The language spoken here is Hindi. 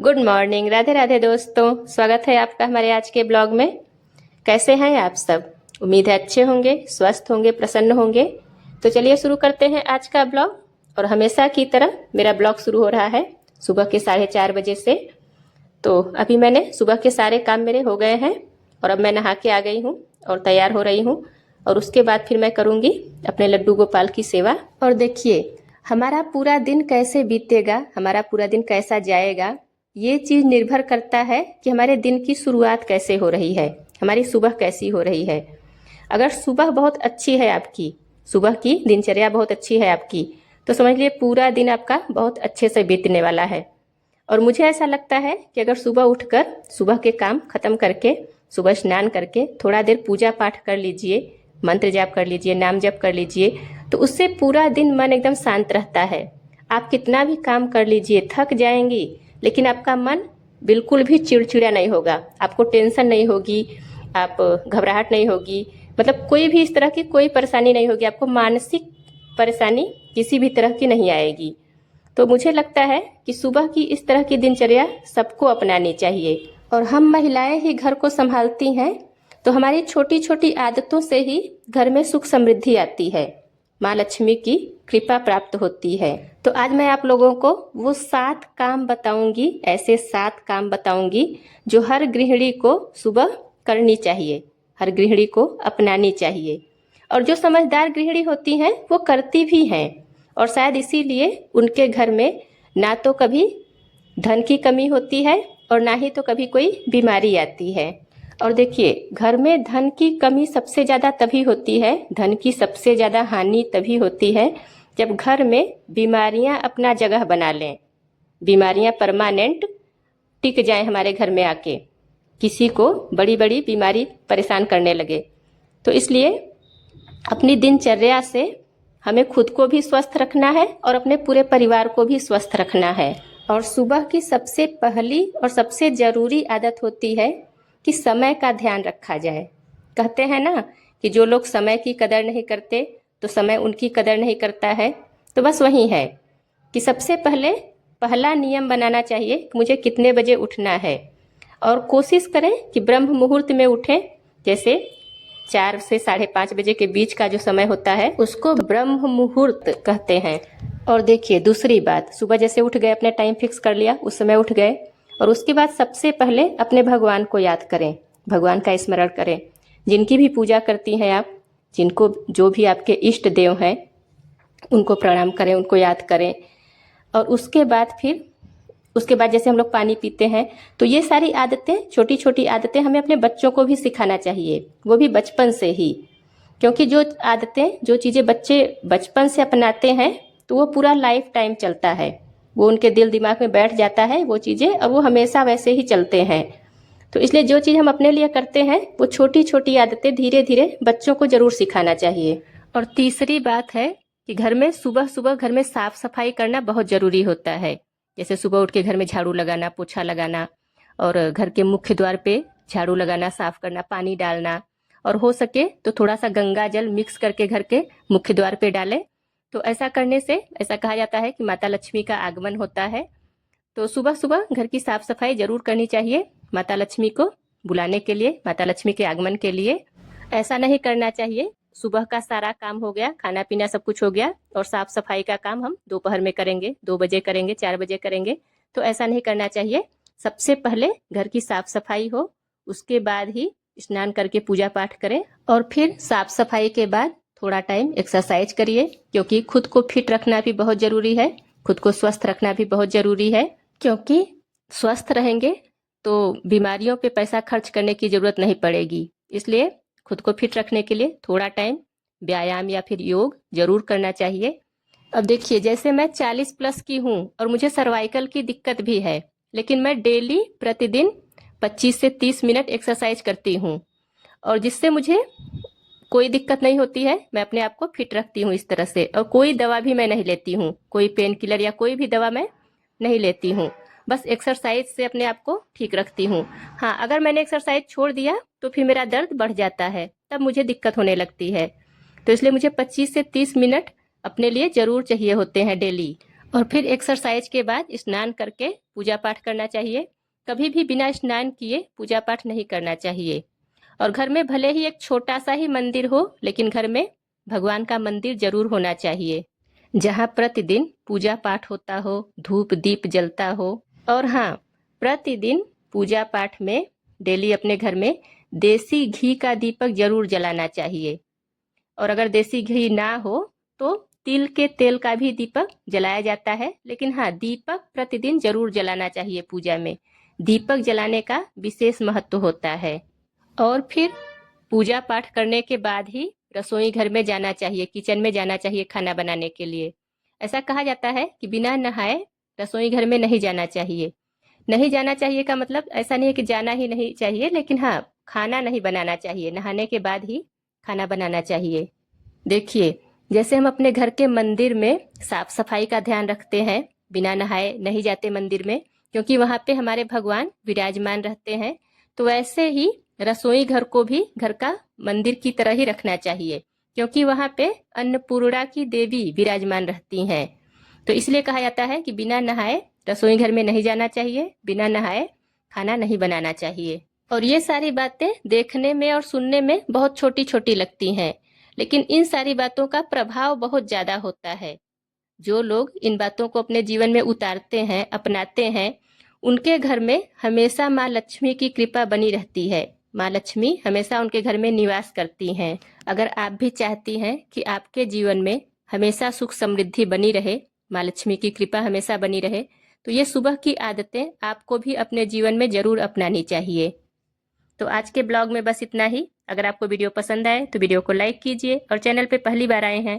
गुड मॉर्निंग, राधे राधे दोस्तों। स्वागत है आपका हमारे आज के ब्लॉग में। कैसे हैं आप सब? उम्मीद है अच्छे होंगे, स्वस्थ होंगे, प्रसन्न होंगे। तो चलिए शुरू करते हैं आज का ब्लॉग। और हमेशा की तरह मेरा ब्लॉग शुरू हो रहा है सुबह के 4:30 बजे से। तो अभी मैंने सुबह के सारे काम मेरे हो गए हैं और अब मैं नहा के आ गई हूँ और तैयार हो रही हूँ। और उसके बाद फिर मैं करूँगी अपने लड्डू गोपाल की सेवा। और देखिए हमारा पूरा दिन कैसे बीतेगा, हमारा पूरा दिन कैसा जाएगा, ये चीज़ निर्भर करता है कि हमारे दिन की शुरुआत कैसे हो रही है, हमारी सुबह कैसी हो रही है। अगर सुबह बहुत अच्छी है आपकी, सुबह की दिनचर्या बहुत अच्छी है आपकी, तो समझ लिए पूरा दिन आपका बहुत अच्छे से बीतने वाला है। और मुझे ऐसा लगता है कि अगर सुबह उठकर सुबह के काम खत्म करके, सुबह स्नान करके थोड़ा देर पूजा पाठ कर लीजिए, मंत्र जाप कर लीजिए, नाम जप कर लीजिए, तो उससे पूरा दिन मन एकदम शांत रहता है। आप कितना भी काम कर लीजिए, थक जाएंगी, लेकिन आपका मन बिल्कुल भी चिड़चिड़ा नहीं होगा, आपको टेंशन नहीं होगी, आप घबराहट नहीं होगी, मतलब कोई भी इस तरह की कोई परेशानी नहीं होगी, आपको मानसिक परेशानी किसी भी तरह की नहीं आएगी। तो मुझे लगता है कि सुबह की इस तरह की दिनचर्या सबको अपनानी चाहिए। और हम महिलाएं ही घर को संभालती हैं, तो हमारी छोटी छोटी आदतों से ही घर में सुख समृद्धि आती है, माँ लक्ष्मी की कृपा प्राप्त होती है। तो आज मैं आप लोगों को वो 7 काम बताऊंगी, ऐसे 7 काम बताऊंगी जो हर गृहिणी को सुबह करनी चाहिए, हर गृहिणी को अपनानी चाहिए। और जो समझदार गृहिणी होती हैं वो करती भी हैं, और शायद इसीलिए उनके घर में ना तो कभी धन की कमी होती है और ना ही तो कभी कोई बीमारी आती है। और देखिए घर में धन की कमी सबसे ज़्यादा तभी होती है, धन की सबसे ज़्यादा हानि तभी होती है जब घर में बीमारियां अपना जगह बना लें, बीमारियां परमानेंट टिक जाएं हमारे घर में आके, किसी को बड़ी बड़ी बीमारी परेशान करने लगे। तो इसलिए अपनी दिनचर्या से हमें खुद को भी स्वस्थ रखना है और अपने पूरे परिवार को भी स्वस्थ रखना है। और सुबह की सबसे पहली और सबसे ज़रूरी आदत होती है कि समय का ध्यान रखा जाए। कहते हैं ना कि जो लोग समय की कदर नहीं करते तो समय उनकी कदर नहीं करता है। तो बस वही है कि सबसे पहला नियम बनाना चाहिए कि मुझे कितने बजे उठना है, और कोशिश करें कि ब्रह्म मुहूर्त में उठें। जैसे 4 से 5:30 बजे के बीच का जो समय होता है उसको ब्रह्म मुहूर्त कहते हैं। और देखिए दूसरी बात, सुबह जैसे उठ गए, अपने टाइम फिक्स कर लिया, उस समय उठ गए, और उसके बाद सबसे पहले अपने भगवान को याद करें, भगवान का स्मरण करें। जिनकी भी पूजा करती हैं आप, जिनको जो भी आपके इष्ट देव हैं उनको प्रणाम करें, उनको याद करें। और उसके बाद जैसे हम लोग पानी पीते हैं, तो ये सारी आदतें, छोटी छोटी आदतें हमें अपने बच्चों को भी सिखाना चाहिए, वो भी बचपन से ही। क्योंकि जो आदतें, जो चीज़ें बच्चे बचपन से अपनाते हैं तो वो पूरा लाइफ टाइम चलता है, वो उनके दिल दिमाग में बैठ जाता है वो चीज़ें, और वो हमेशा वैसे ही चलते हैं। तो इसलिए जो चीज़ हम अपने लिए करते हैं वो छोटी छोटी आदतें धीरे धीरे बच्चों को ज़रूर सिखाना चाहिए। और तीसरी बात है कि घर में सुबह सुबह घर में साफ सफाई करना बहुत ज़रूरी होता है। जैसे सुबह उठ के घर में झाड़ू लगाना, पोछा लगाना, और घर के मुख्य द्वार पे झाड़ू लगाना, साफ करना, पानी डालना, और हो सके तो थोड़ा सा गंगा जल मिक्स करके घर के मुख्य द्वार पे डालें। तो ऐसा करने से ऐसा कहा जाता है कि माता लक्ष्मी का आगमन होता है। तो सुबह सुबह घर की साफ सफाई जरूर करनी चाहिए, माता लक्ष्मी को बुलाने के लिए, माता लक्ष्मी के आगमन के लिए। ऐसा नहीं करना चाहिए सुबह का सारा काम हो गया, खाना पीना सब कुछ हो गया, और साफ सफाई का काम हम दोपहर में करेंगे, 2 बजे करेंगे, 4 बजे करेंगे। तो ऐसा नहीं करना चाहिए। सबसे पहले घर की साफ सफाई हो, उसके बाद ही स्नान करके पूजा पाठ करें, और फिर साफ सफाई के बाद थोड़ा टाइम एक्सरसाइज करिए, क्योंकि खुद को फिट रखना भी बहुत ज़रूरी है, खुद को स्वस्थ रखना भी बहुत ज़रूरी है। क्योंकि स्वस्थ रहेंगे तो बीमारियों पे पैसा खर्च करने की ज़रूरत नहीं पड़ेगी। इसलिए खुद को फिट रखने के लिए थोड़ा टाइम व्यायाम या फिर योग जरूर करना चाहिए। अब देखिए जैसे मैं 40 प्लस की हूँ और मुझे सर्वाइकल की दिक्कत भी है, लेकिन मैं डेली प्रतिदिन 25 से 30 मिनट एक्सरसाइज करती हूँ, और जिससे मुझे कोई दिक्कत नहीं होती है। मैं अपने आप को फिट रखती हूँ इस तरह से, और कोई दवा भी मैं नहीं लेती हूँ, कोई पेन किलर या कोई भी दवा मैं नहीं लेती हूँ, बस एक्सरसाइज से अपने आप को ठीक रखती हूँ। हाँ, अगर मैंने एक्सरसाइज छोड़ दिया तो फिर मेरा दर्द बढ़ जाता है, तब मुझे दिक्कत होने लगती है। तो इसलिए मुझे 25 से 30 मिनट अपने लिए ज़रूर चाहिए होते हैं डेली। और फिर एक्सरसाइज के बाद स्नान करके पूजा पाठ करना चाहिए। कभी भी बिना स्नान किए पूजा पाठ नहीं करना चाहिए। और घर में भले ही एक छोटा सा ही मंदिर हो, लेकिन घर में भगवान का मंदिर जरूर होना चाहिए, जहाँ प्रतिदिन पूजा पाठ होता हो, धूप दीप जलता हो। और हाँ, प्रतिदिन पूजा पाठ में डेली अपने घर में देसी घी का दीपक जरूर जलाना चाहिए। और अगर देसी घी ना हो तो तिल के तेल का भी दीपक जलाया जाता है, लेकिन हाँ, दीपक प्रतिदिन जरूर जलाना चाहिए पूजा में। दीपक जलाने का विशेष महत्व होता है। और फिर पूजा पाठ करने के बाद ही रसोई घर में जाना चाहिए, किचन में जाना चाहिए खाना बनाने के लिए। ऐसा कहा जाता है कि बिना नहाए रसोई घर में नहीं जाना चाहिए। नहीं जाना चाहिए का मतलब ऐसा नहीं है कि जाना ही नहीं चाहिए, लेकिन हाँ, खाना नहीं बनाना चाहिए, नहाने के बाद ही खाना बनाना चाहिए। देखिए, जैसे हम अपने घर के मंदिर में साफ सफाई का ध्यान रखते हैं, बिना नहाए नहीं जाते मंदिर में, क्योंकि वहां पे हमारे भगवान विराजमान रहते हैं, तो वैसे ही रसोई घर को भी घर का मंदिर की तरह ही रखना चाहिए, क्योंकि वहां पे अन्नपूर्णा की देवी विराजमान रहती हैं। तो इसलिए कहा जाता है कि बिना नहाए रसोई घर में नहीं जाना चाहिए, बिना नहाए खाना नहीं बनाना चाहिए। और ये सारी बातें देखने में और सुनने में बहुत छोटी छोटी लगती हैं, लेकिन इन सारी बातों का प्रभाव बहुत ज्यादा होता है। जो लोग इन बातों को अपने जीवन में उतारते हैं, अपनाते हैं, उनके घर में हमेशा माँ लक्ष्मी की कृपा बनी रहती है। माँ लक्ष्मी हमेशा उनके घर में निवास करती हैं। अगर आप भी चाहती हैं कि आपके जीवन में हमेशा सुख समृद्धि बनी रहे, माँ लक्ष्मी की कृपा हमेशा बनी रहे, तो ये सुबह की आदतें आपको भी अपने जीवन में जरूर अपनानी चाहिए। तो आज के ब्लॉग में बस इतना ही। अगर आपको वीडियो पसंद आए तो वीडियो को लाइक कीजिए, और चैनल पे पहली बार आए हैं